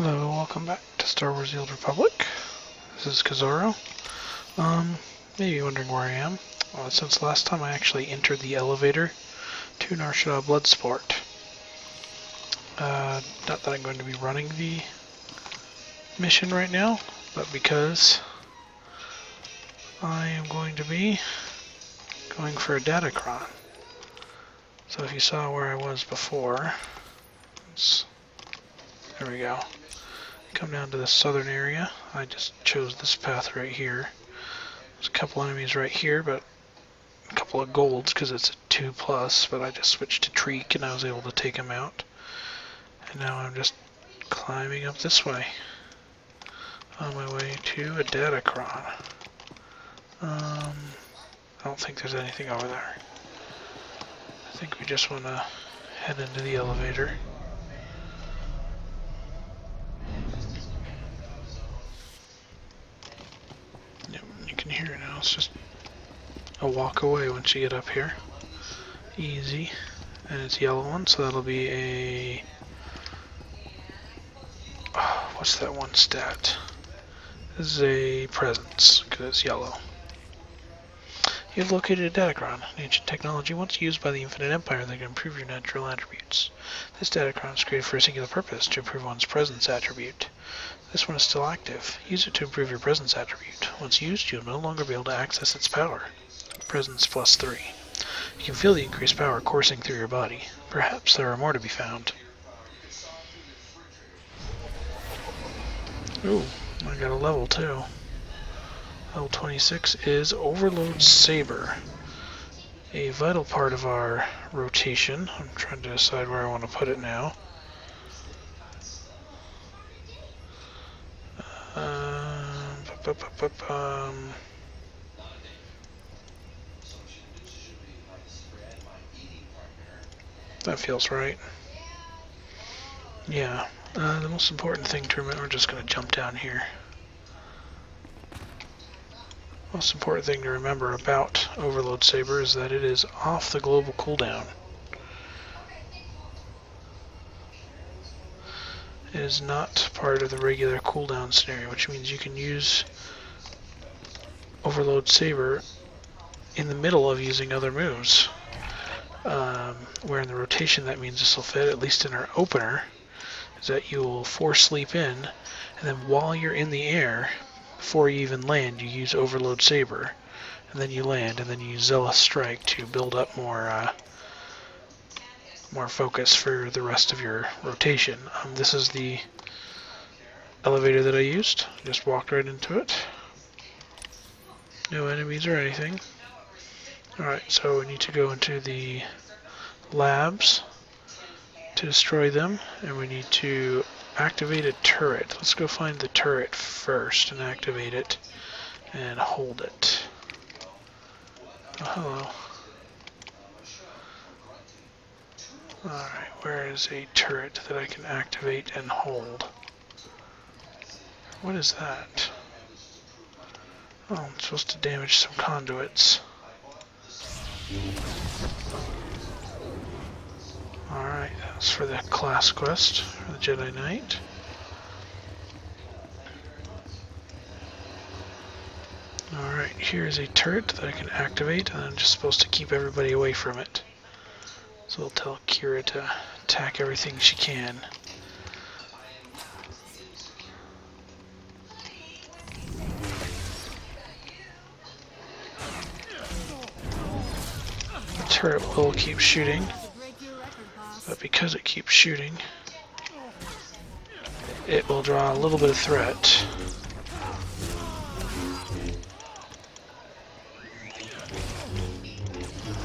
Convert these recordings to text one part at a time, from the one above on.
Hello, welcome back to Star Wars The Old Republic. This is Kazoro. Maybe wondering where I am. Well, since last time I actually entered the elevator to Nar Shaddaa Bloodsport. Not that I'm going to be running the mission right now, but because I am going to be going for a datacron. So if you saw where I was before, there we go. Come down to the southern area. I just chose this path right here. There's a couple enemies right here, but a couple of golds because it's a 2+, but I just switched to Treek and I was able to take him out. And now I'm just climbing up this way on my way to a datacron. I don't think there's anything over there. I think we just want to head into the elevator. Yep, you can hear it now. It's just a walk away once you get up here. Easy. And it's a yellow one, so that'll be a... Oh, what's that one stat? This is a presence, because it's yellow. You've located a datacron, an ancient technology once used by the Infinite Empire that can improve your natural attributes. This datacron is created for a singular purpose, to improve one's presence attribute. This one is still active. Use it to improve your presence attribute. Once used, you'll no longer be able to access its power. Presence +3. You can feel the increased power coursing through your body. Perhaps there are more to be found. Ooh, I got a level too. Level 26 is Overload Saber. A vital part of our rotation. I'm trying to decide where I want to put it now. That feels right. Yeah. The most important thing to remember, we're just going to jump down here. Most important thing to remember about Overload Saber is that it is off the global cooldown. It is not part of the regular cooldown scenario, which means you can use Overload Saber in the middle of using other moves. Where in the rotation that means this will fit, at least in our opener, is that you will force leap in, and then while you're in the air, before you even land, you use Overload Saber, and then you land, and then you use Zealous Strike to build up more focus for the rest of your rotation. This is the elevator that I used. Just walked right into it. No enemies or anything. Alright, so we need to go into the labs to destroy them, and we need to activate a turret. Let's go find the turret first and activate it and hold it. Oh, hello. Alright, where is a turret that I can activate and hold? What is that? Oh, I'm supposed to damage some conduits. Alright, that's for the class quest for the Jedi Knight. Alright, here's a turret that I can activate, and I'm just supposed to keep everybody away from it. So we'll tell Kira to attack everything she can. The turret will keep shooting. But because it keeps shooting, it will draw a little bit of threat.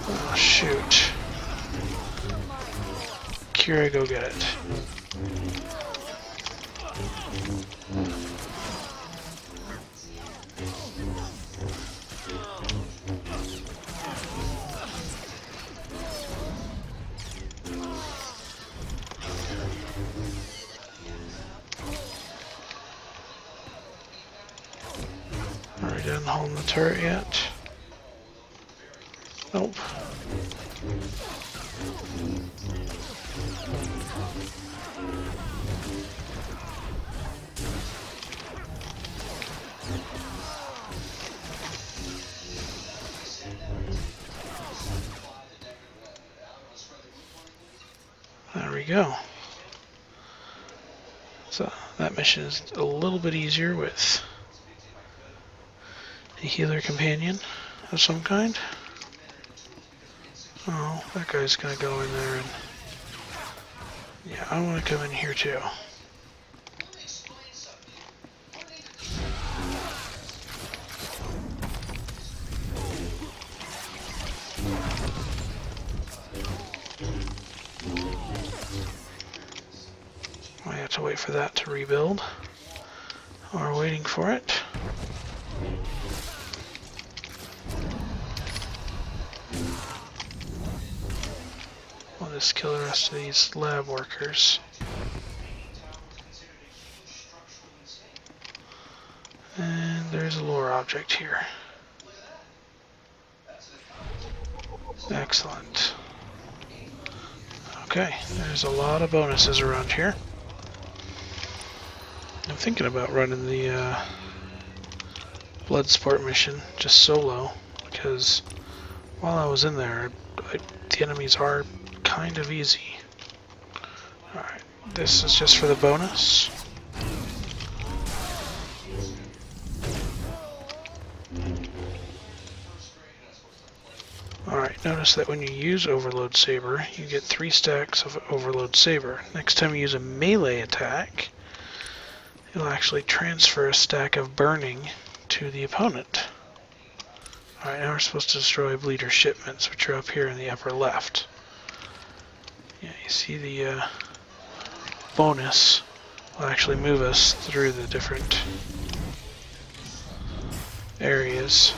Oh, shoot. Kira, go get it. Are we done holding the turret yet? Nope. we go. So that mission is a little bit easier with a healer companion of some kind. Oh, that guy's gonna go in there and... Yeah, I want to come in here too. I have to wait for that to rebuild. We're waiting for it. I'll just kill the rest of these lab workers. And there's a lore object here. Excellent. Okay, there's a lot of bonuses around here. I'm thinking about running the blood sport mission just solo, because while I was in there, the enemies are kind of easy. Alright, this is just for the bonus. Alright, notice that when you use Overload Saber, you get 3 stacks of Overload Saber. Next time you use a melee attack, it'll actually transfer a stack of Burning to the opponent. Alright, now we're supposed to destroy bleeder shipments, which are up here in the upper left. Yeah, you see the bonus will actually move us through the different areas.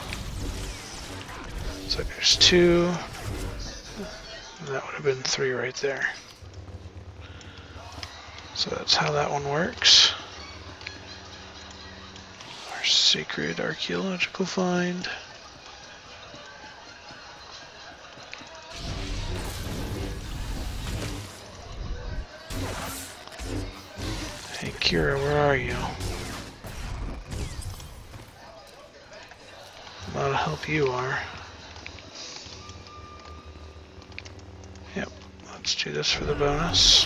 So there's 2, and that would have been 3 right there. So that's how that one works. Our sacred archaeological find. Hey Kira, where are you? A lot of help you are. Yep, let's do this for the bonus.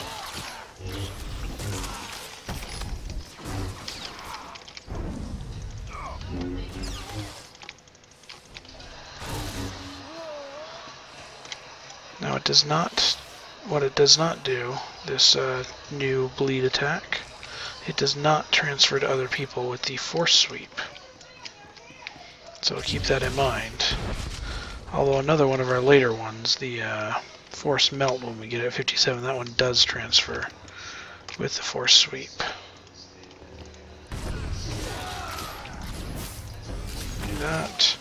Now it does not, what it does not do, this new bleed attack, it does not transfer to other people with the force sweep. So keep that in mind. Although another one of our later ones, the force melt when we get it at 57, that one does transfer with the force sweep. Do that.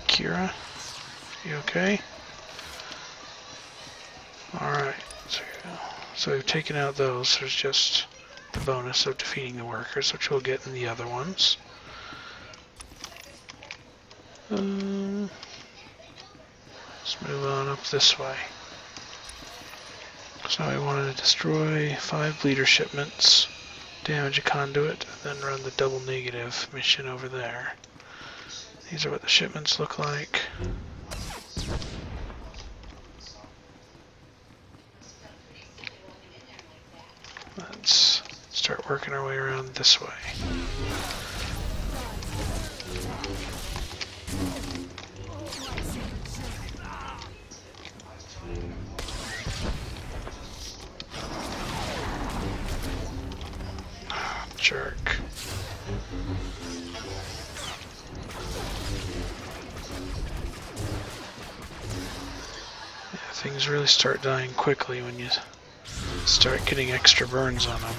Kira, you okay? Alright, so we've taken out those. There's just the bonus of defeating the workers, which we'll get in the other ones. Let's move on up this way. So now we wanted to destroy 5 bleeder shipments, damage a conduit, and then run the double negative mission over there. These are what the shipments look like. Let's start working our way around this way. Jerk. Things really start dying quickly when you start getting extra burns on them.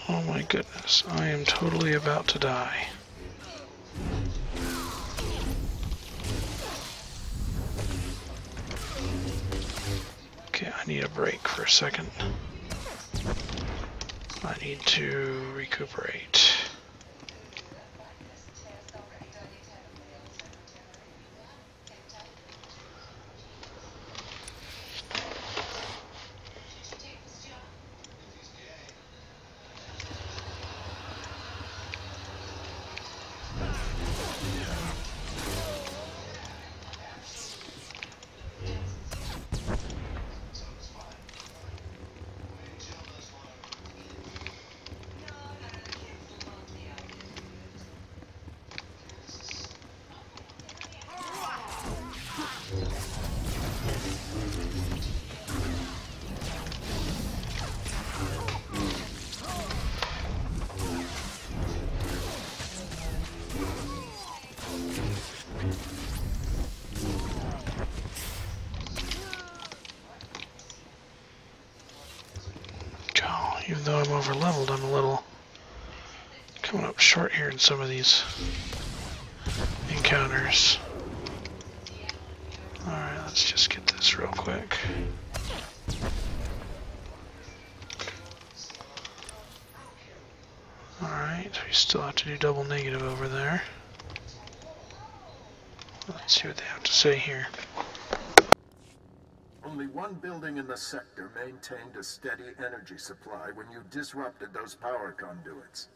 Oh my goodness, I am totally about to die. I need a break for a second. I need to recuperate. over leveled. I'm a little coming up short here in some of these encounters. Alright, let's just get this real quick. Alright, we still have to do double negative over there. Let's see what they have to say here. Only one building in the sector maintained a steady energy supply when you disrupted those power conduits.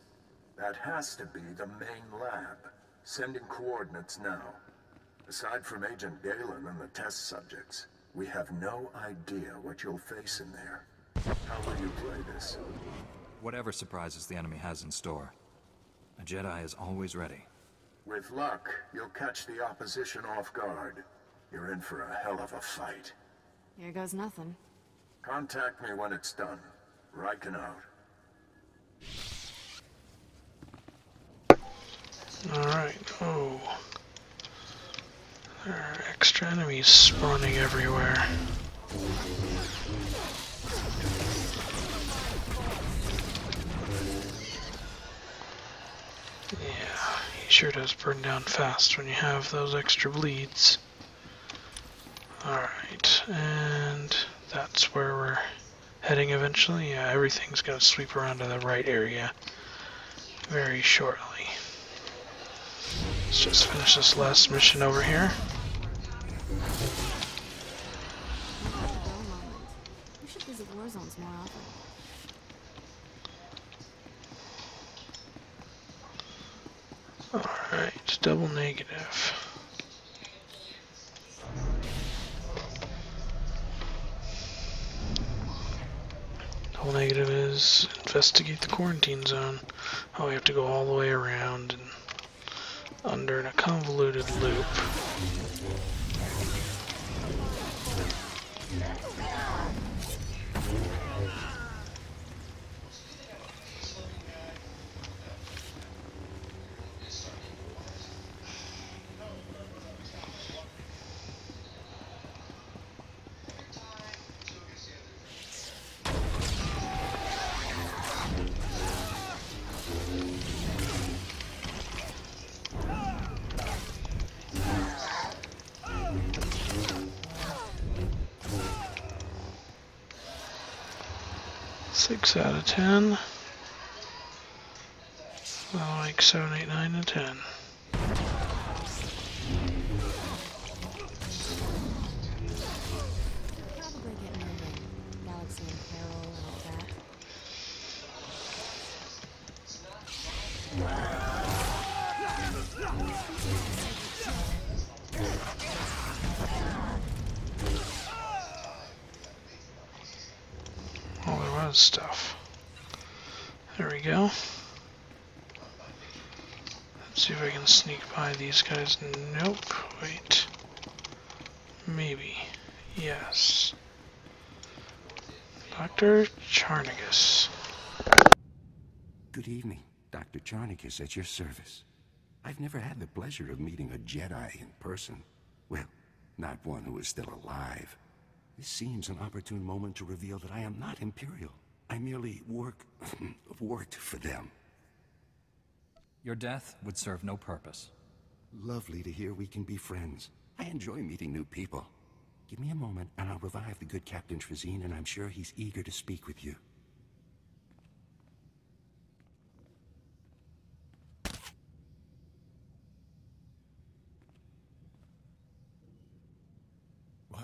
That has to be the main lab. Sending coordinates now. Aside from Agent Galen and the test subjects, we have no idea what you'll face in there. How will you play this? Whatever surprises the enemy has in store, a Jedi is always ready. With luck, you'll catch the opposition off guard. You're in for a hell of a fight. Here goes nothing. Contact me when it's done. Riken out. Alright, oh. There are extra enemies spawning everywhere. Yeah, he sure does burn down fast when you have those extra bleeds. Alright, and that's where we're heading eventually. Yeah, everything's gonna sweep around to the right area very shortly. Let's just finish this last mission over here. We should visit war zones more often. Alright, double negative. Double negative is investigate the quarantine zone. Oh, we have to go all the way around and under in a convoluted loop. Six out of 10. I like 7, 8, 9, and 10. Probably get moving. Galaxy in peril and all that. Oh, there was stuff. There we go. Let's see if I can sneak by these guys. Nope. Wait. Maybe. Yes. Dr. Charnagus. Good evening. Dr. Charnagus at your service. I've never had the pleasure of meeting a Jedi in person. Well, not one who is still alive. This seems an opportune moment to reveal that I am not Imperial. I merely worked for them. Your death would serve no purpose. Lovely to hear we can be friends. I enjoy meeting new people. Give me a moment and I'll revive the good Captain Trazine, and I'm sure he's eager to speak with you. What?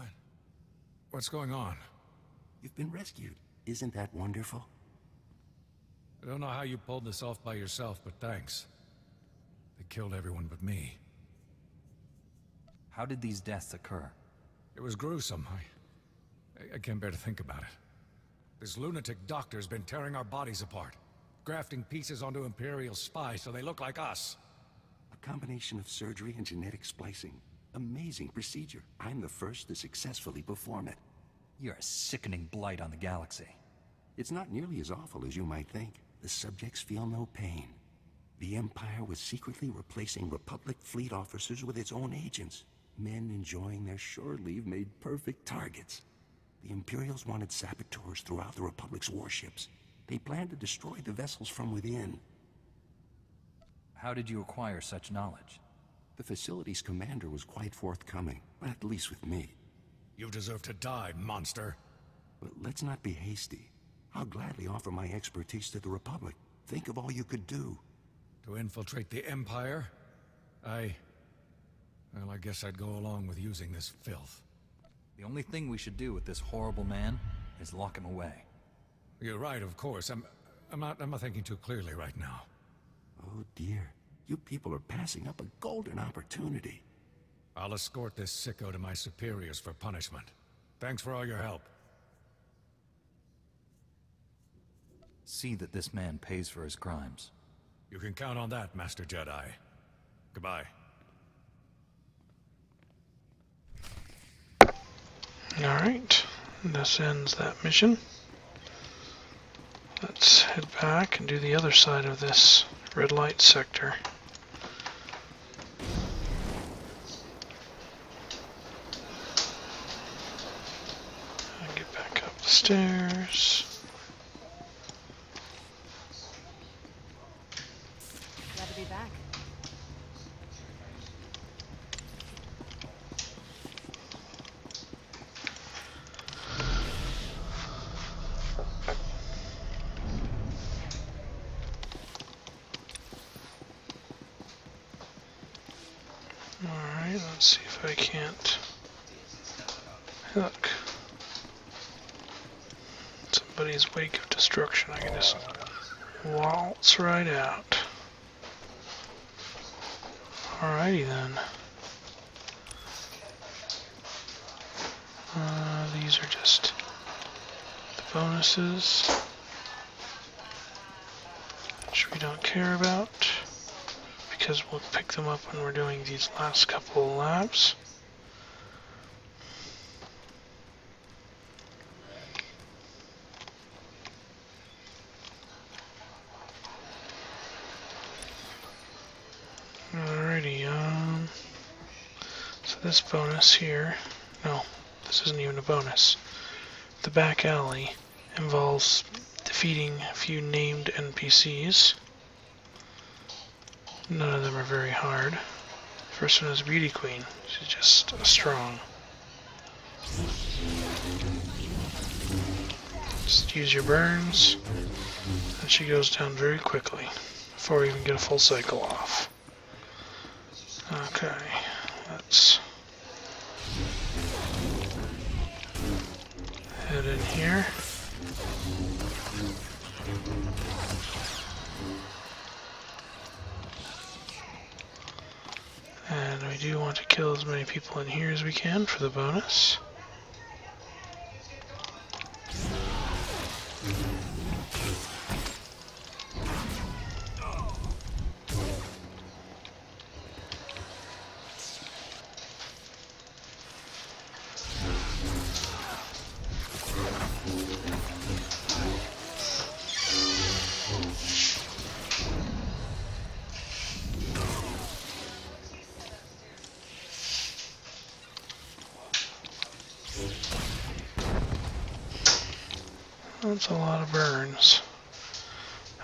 What's going on? You've been rescued. Isn't that wonderful? I don't know how you pulled this off by yourself, but thanks. They killed everyone but me. How did these deaths occur? It was gruesome. I can't bear to think about it. This lunatic doctor's been tearing our bodies apart, grafting pieces onto Imperial spies so they look like us. A combination of surgery and genetic splicing. Amazing procedure. I'm the first to successfully perform it. You're a sickening blight on the galaxy. It's not nearly as awful as you might think. The subjects feel no pain. The Empire was secretly replacing Republic fleet officers with its own agents. Men enjoying their shore leave made perfect targets. The Imperials wanted saboteurs throughout the Republic's warships. They plan to destroy the vessels from within. How did you acquire such knowledge? The facility's commander was quite forthcoming, at least with me. You deserve to die, monster. But let's not be hasty. I'll gladly offer my expertise to the Republic. Think of all you could do. To infiltrate the Empire? Well, I guess I'd go along with using this filth. The only thing we should do with this horrible man is lock him away. You're right, of course. I'm not thinking too clearly right now. Oh dear. You people are passing up a golden opportunity. I'll escort this sicko to my superiors for punishment. Thanks for all your help. See that this man pays for his crimes. You can count on that, Master Jedi. Goodbye. Alright, this ends that mission. Let's head back and do the other side of this red light sector. And get back up the stairs. Glad to be back. Alright, let's see if I can't hook somebody's wake of destruction. I can just waltz right out. Alrighty then. These are just the bonuses, which we don't care about, because we'll pick them up when we're doing these last couple of laps. Alrighty, so this bonus here, no, this isn't even a bonus. The back alley involves defeating a few named NPCs. None of them are very hard. First one is Beauty Queen. She's just strong. Just use your burns, and she goes down very quickly before we even get a full cycle off. Okay, let's head in here. And we do want to kill as many people in here as we can for the bonus. That's a lot of burns.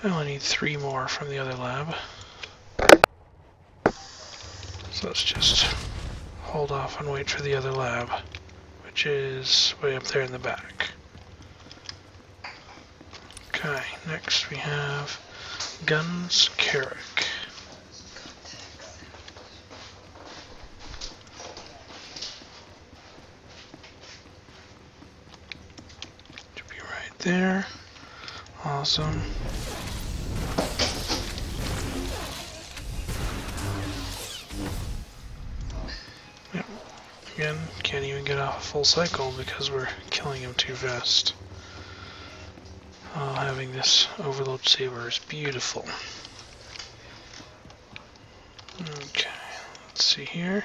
I only need 3 more from the other lab. So let's just hold off and wait for the other lab, which is way up there in the back. Okay, next we have Guns Carrick. There. Awesome. Yep. Again, can't even get off a full cycle because we're killing him too fast. Having this overload saber is beautiful. Okay, let's see here.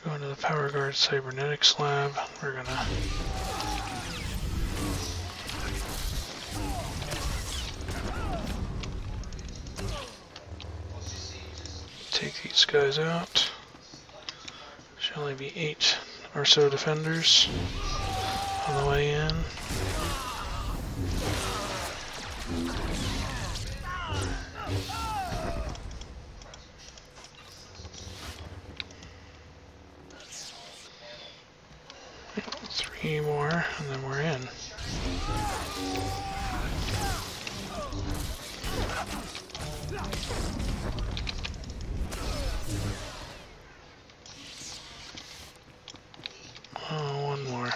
Going to the Power Guard Cybernetics Lab. We're gonna take these guys out. Should only be 8 or so defenders on the way in. Three more, and then we're in. Oh, one more.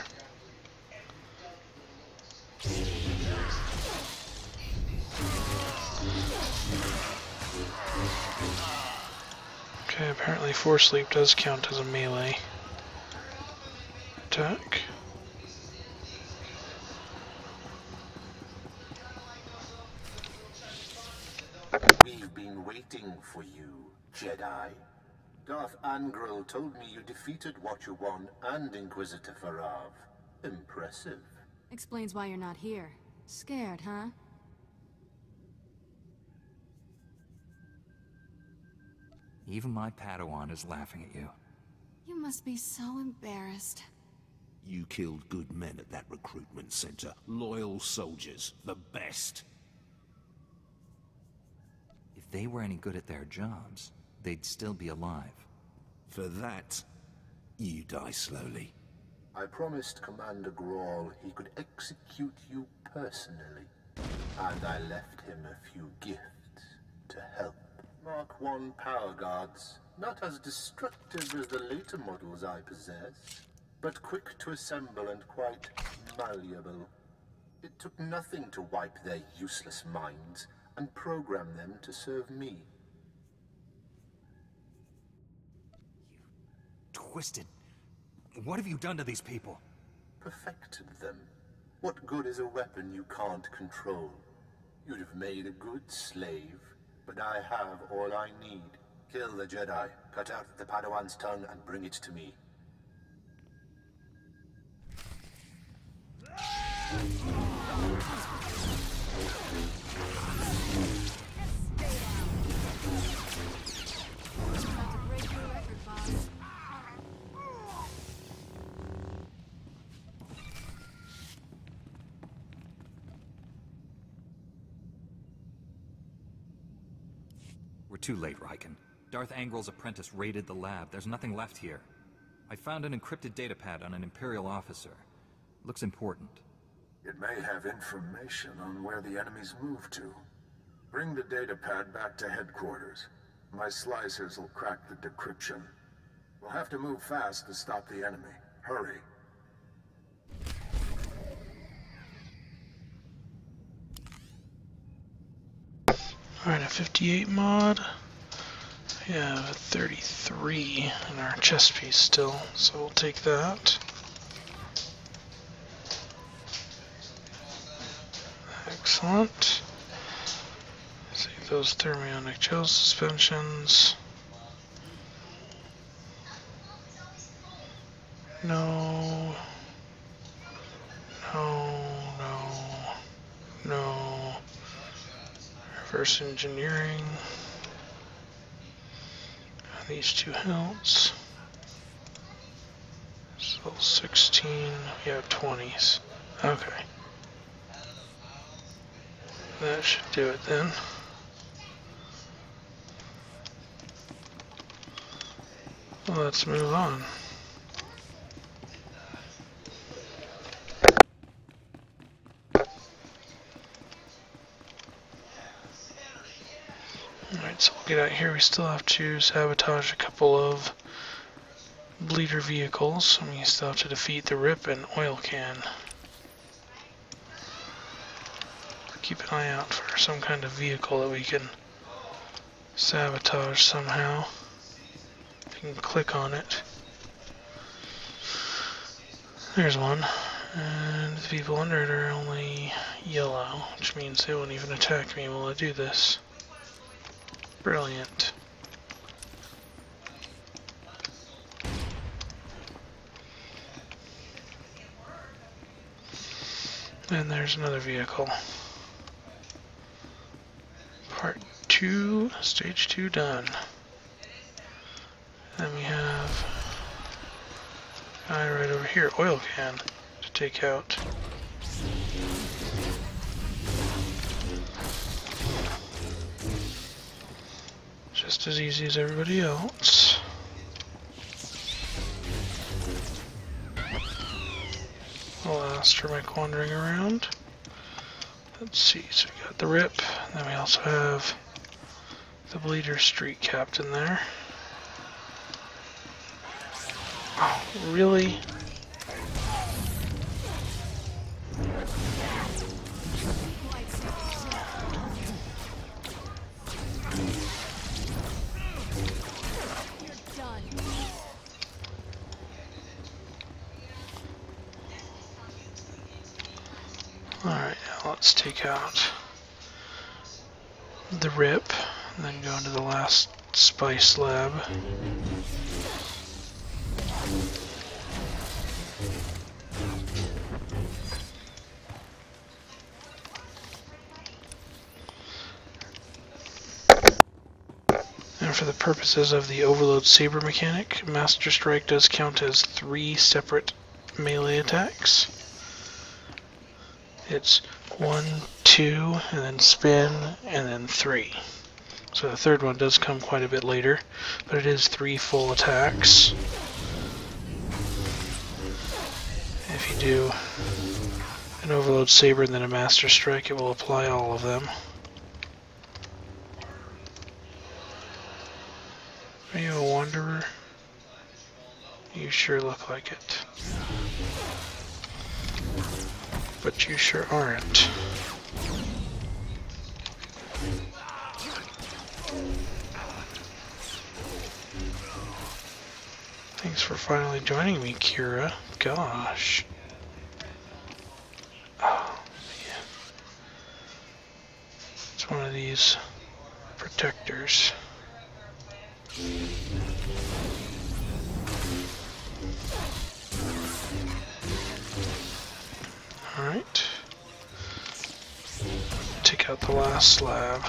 Okay, apparently Force Leap does count as a melee attack. We've been waiting for you, Jedi. Darth Angral told me you defeated Watcher 1 and Inquisitor Farav. Impressive. Explains why you're not here. Scared, huh? Even my Padawan is laughing at you. You must be so embarrassed. You killed good men at that recruitment center. Loyal soldiers. The best. If they were any good at their jobs, they'd still be alive. For that, you die slowly. I promised Commander Grawl he could execute you personally. And I left him a few gifts to help. Mark 1 power guards, not as destructive as the later models I possess, but quick to assemble and quite malleable. It took nothing to wipe their useless minds and program them to serve me. Twisted. What have you done to these people? Perfected them. What good is a weapon you can't control? You'd have made a good slave, but I have all I need. Kill the Jedi, cut out the Padawan's tongue, and bring it to me. About to break your record, boss. We're too late, Riken. Darth Angral's apprentice raided the lab. There's nothing left here. I found an encrypted datapad on an Imperial officer. Looks important. It may have information on where the enemies moved to. Bring the datapad back to headquarters. My slicers will crack the decryption. We'll have to move fast to stop the enemy. Hurry. Alright, a 58 mod. We have a 33 in our chest piece still, so we'll take that. Excellent. Save those thermionic gel suspensions. No. No. No. No. Reverse engineering. These two hilts. So 16. We have 20s. Okay. That should do it then. Well, let's move on. Alright, so we'll get out here. We still have to sabotage a couple of bleeder vehicles, and we still have to defeat the Rip and Oil Can. Keep an eye out for some kind of vehicle that we can sabotage somehow. You can click on it. There's one. And the people under it are only yellow, which means they won't even attack me while I do this. Brilliant. And there's another vehicle. Part 2, stage 2 done. Then we have a guy right over here, Oil Can, to take out. just as easy as everybody else. I'll astromech wandering around. Let's see, so we got the Rip, and then we also have the Bleeder Street Captain there. Oh, really? Alright, now let's take out the Rip, and then go into the last Spice Lab. And for the purposes of the Overload Saber mechanic, Master Strike does count as 3 separate melee attacks. It's 1, 2, and then spin, and then 3. So the third one does come quite a bit later, but it is 3 full attacks. If you do an Overload Saber and then a Master Strike, it will apply all of them. Are you a Wanderer? You sure look like it. But you sure aren't. Thanks for finally joining me, Kira. Gosh. Oh, man. It's one of these protectors. Alright. Take out the last slab.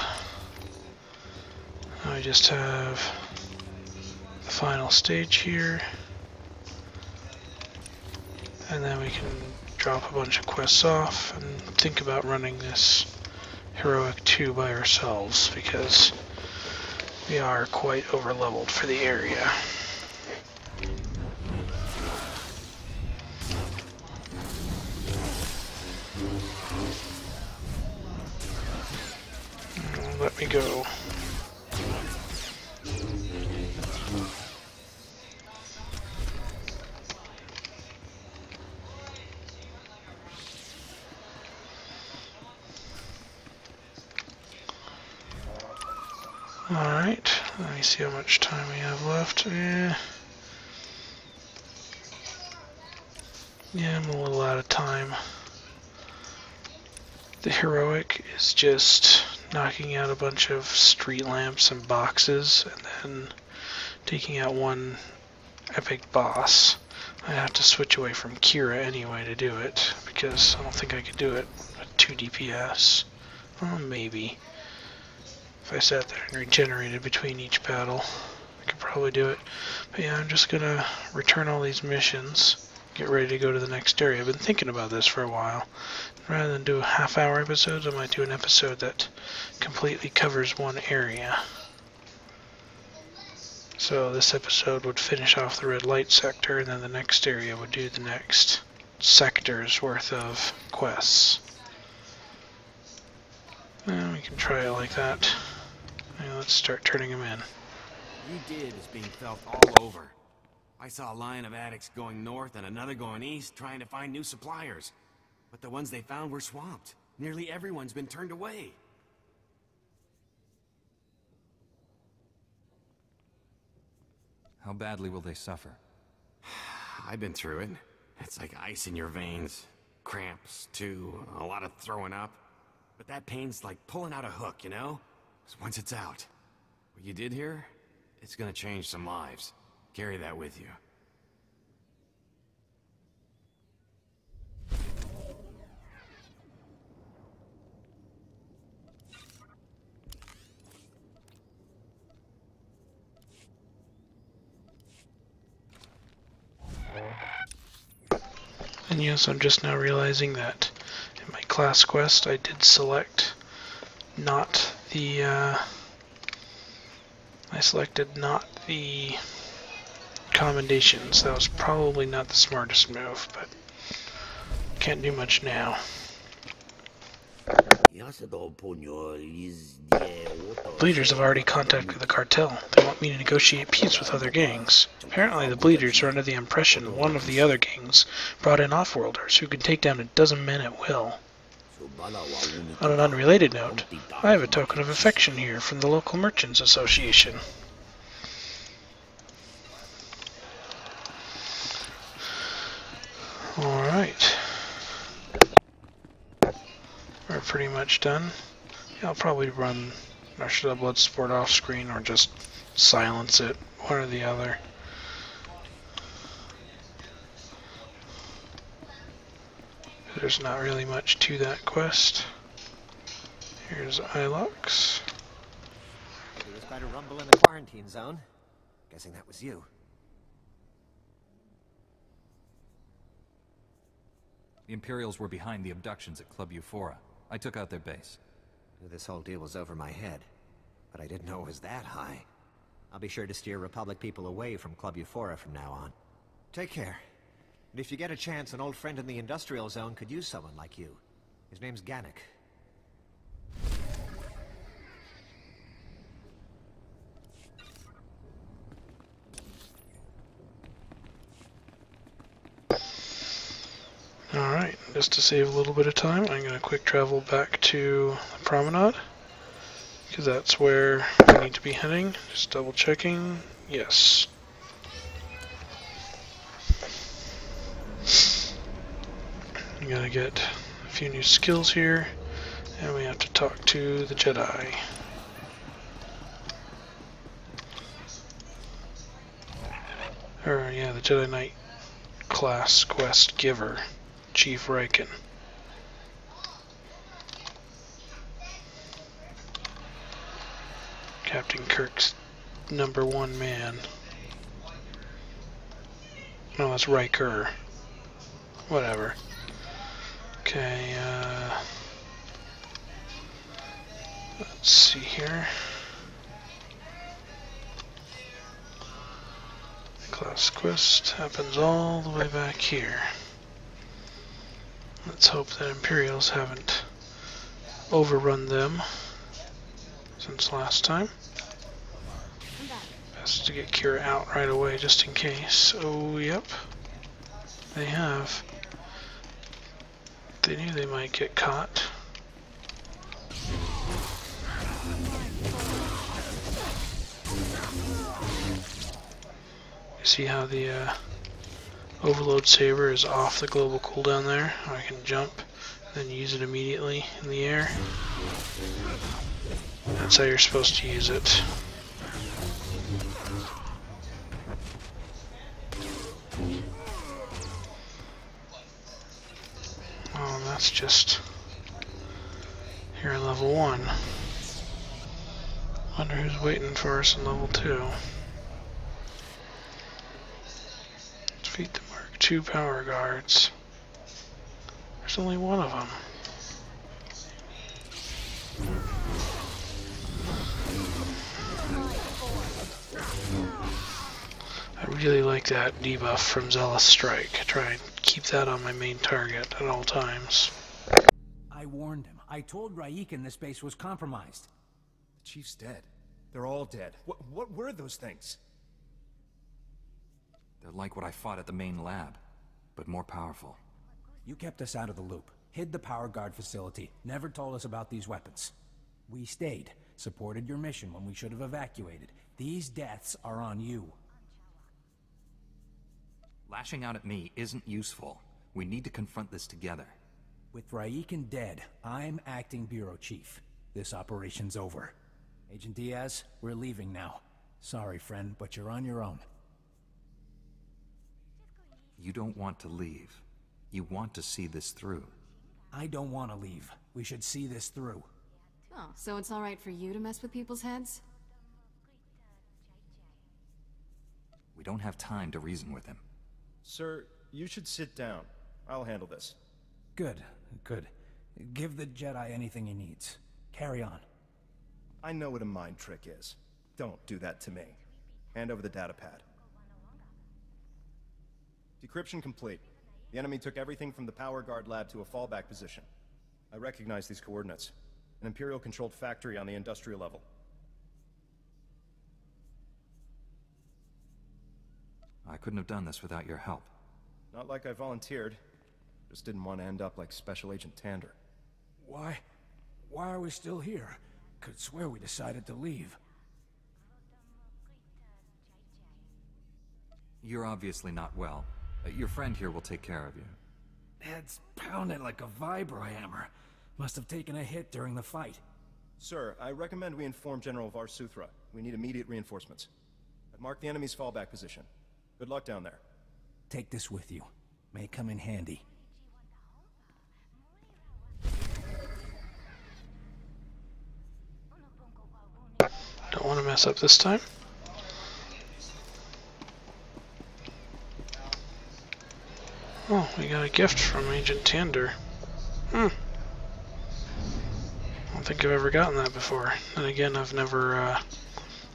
Now we just have the final stage here. And then we can drop a bunch of quests off and think about running this Heroic 2 by ourselves, because we are quite overleveled for the area. Let me go. Alright, let me see how much time we have left. Yeah, I'm a little out of time. The Heroic is just knocking out a bunch of street lamps and boxes, and then taking out one epic boss. I have to switch away from Kira anyway to do it, because I don't think I could do it at 2 DPS. Well, maybe. If I sat there and regenerated between each battle, I could probably do it. But yeah, I'm just gonna return all these missions, get ready to go to the next area. I've been thinking about this for a while. Rather than do half-hour episodes, I might do an episode that completely covers one area. So this episode would finish off the red light sector, and then the next area would do the next sector's worth of quests. And we can try it like that. Now let's start turning them in. You did is being felt all over. I saw a line of addicts going north and another going east, trying to find new suppliers. But the ones they found were swamped. Nearly everyone's been turned away. How badly will they suffer? I've been through it. It's like ice in your veins. Cramps, too. A lot of throwing up. But that pain's like pulling out a hook, you know? 'Cause once it's out, what you did here, it's gonna change some lives. Carry that with you. And yes, I'm just now realizing that in my class quest I did select not the I selected not the commendations. That was probably not the smartest move, but can't do much now. Bleeders have already contacted the cartel. They want me to negotiate peace with other gangs. Apparently the Bleeders are under the impression one of the other gangs brought in off-worlders who can take down a dozen men at will. On an unrelated note, I have a token of affection here from the local Merchants Association. Alright. We're pretty much done. Yeah, I'll probably run Rush of the Blood Sport off screen or just silence it, one or the other. There's not really much to that quest. Here's Ilux. There was quite a rumble in the quarantine zone. Guessing that was you. The Imperials were behind the abductions at Club Euphora. I took out their base. Knew this whole deal was over my head, but I didn't know it was that high. I'll be sure to steer Republic people away from Club Euphora from now on. Take care. And if you get a chance, an old friend in the industrial zone could use someone like you. His name's Gannick. Alright, just to save a little bit of time, I'm going to quick travel back to the promenade, because that's where we need to be heading. Just double checking. Yes. I'm going to get a few new skills here, and we have to talk to the Jedi. Or, yeah, the Jedi Knight class quest giver. Chief Riken. Captain Kirk's #1 man. No, that's Riker. Whatever. Okay, let's see here. Class quest happens all the way back here. Let's hope that Imperials haven't overrun them since last time. Best to get Kira out right away just in case. Oh, yep. They have. They knew they might get caught. You see how the Overload Saber is off the global cooldown there. I can jump, then use it immediately in the air. That's how you're supposed to use it. Oh, that's just here at level 1. Wonder who's waiting for us in level 2. Defeat the Mark II power guards. There's only one of them. I really like that debuff from Zealous Strike. I try and keep that on my main target at all times. I warned him. I told Raiken this base was compromised. The Chief's dead. They're all dead. What were those things? They're like what I fought at the main lab, but more powerful. You kept us out of the loop, hid the power guard facility, never told us about these weapons. We stayed, supported your mission when we should have evacuated. These deaths are on you. Lashing out at me isn't useful. We need to confront this together. With Raiken dead, I'm acting bureau chief. This operation's over. Agent Diaz, we're leaving now. Sorry, friend, but you're on your own. You don't want to leave. You want to see this through. I don't want to leave. We should see this through. Oh, so it's all right for you to mess with people's heads? We don't have time to reason with him. Sir, you should sit down. I'll handle this. Good, good. Give the Jedi anything he needs. Carry on. I know what a mind trick is. Don't do that to me. Hand over the datapad. Decryption complete. The enemy took everything from the power guard lab to a fallback position. I recognize these coordinates. An Imperial-controlled factory on the industrial level. I couldn't have done this without your help. Not like I volunteered. Just didn't want to end up like Special Agent Tander. Why are we still here? Could swear we decided to leave. You're obviously not well. Your friend here will take care of you. Head's pounding like a vibro hammer. Must have taken a hit during the fight. Sir, I recommend we inform General Varsuthra. We need immediate reinforcements. I've marked the enemy's fallback position. Good luck down there. Take this with you. May come in handy. Don't want to mess up this time. Oh, we got a gift from Agent Tander. I don't think I've ever gotten that before. And again, I've never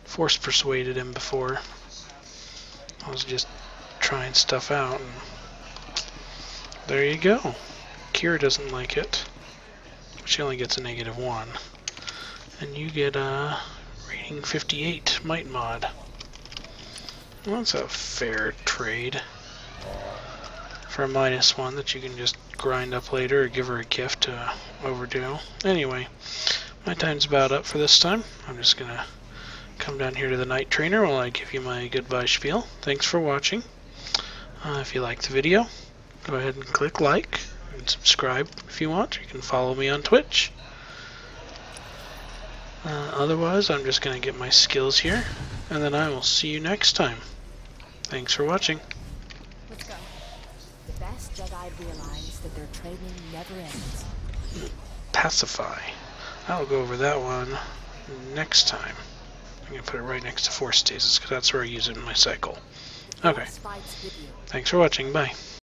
force persuaded him before. I was just trying stuff out, and there you go. Kira doesn't like it. She only gets a -1. And you get a rating 58 Might Mod. Well, that's a fair trade. For a -1 that you can just grind up later or give her a gift to overdo. Anyway, my time's about up for this time. I'm just gonna come down here to the Night Trainer while I give you my goodbye spiel. Thanks for watching. If you liked the video, go ahead and click like and subscribe if you want. You can follow me on Twitch. Otherwise, I'm just gonna get my skills here, and then I will see you next time. Thanks for watching. Let's go. The best Jedi realize that their training never ends. Pacify. I'll go over that one next time. I'm going to put it right next to Force Stasis because that's where I use it in my cycle. Okay. Thanks for watching. Bye.